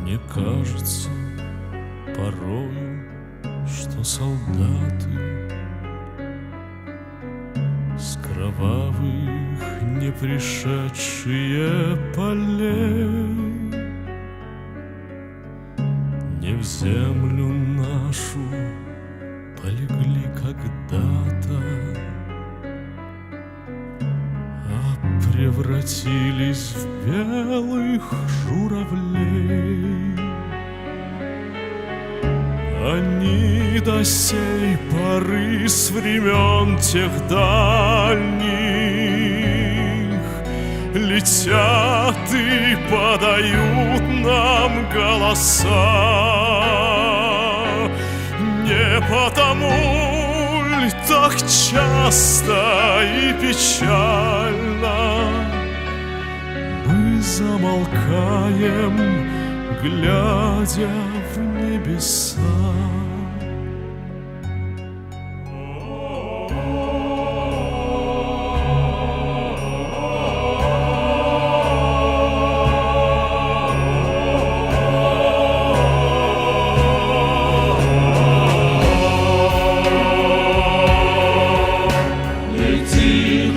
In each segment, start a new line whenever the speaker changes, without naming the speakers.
Мне кажется порою, что солдаты с кровавых не пришедшие полей не в землю нашу полегли когда-то, а превратились в белых журавлей. Они до сей поры с времен тех дальних летят и подают нам голоса. Не потому ли так часто и печально мы замолкаем, глядя в небеса?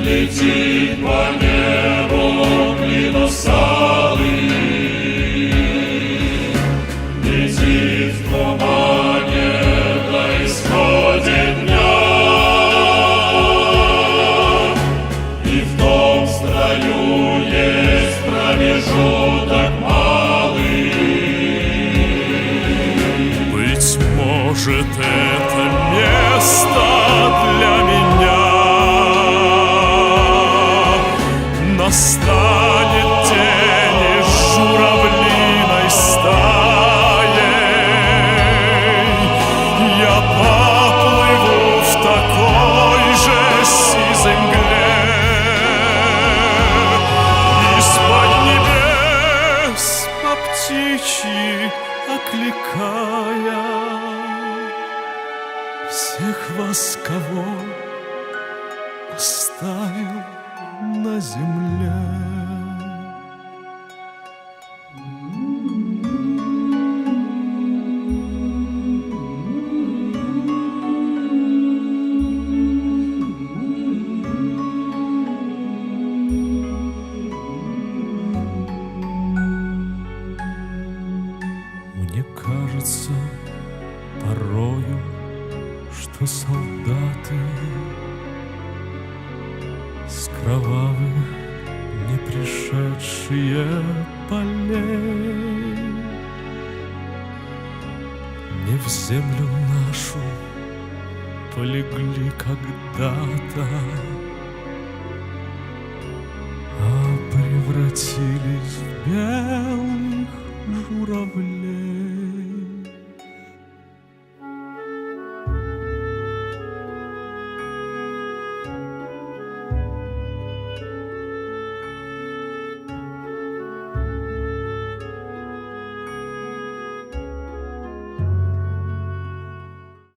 Летит по небу клиносалый, летит в тумане на исходе дня, и в том строю есть промежуток малый.
Быть может, это место для меня. Настанет день, и журавлиной стаей я поплыву в такой же сизой мгле. Из-под небес по птичьи окликая всех вас, кого оставил на земле. Мне кажется порою, что солдаты с кровавых не пришедшие полей не в землю нашу полегли когда-то, а превратились в белых журавлей.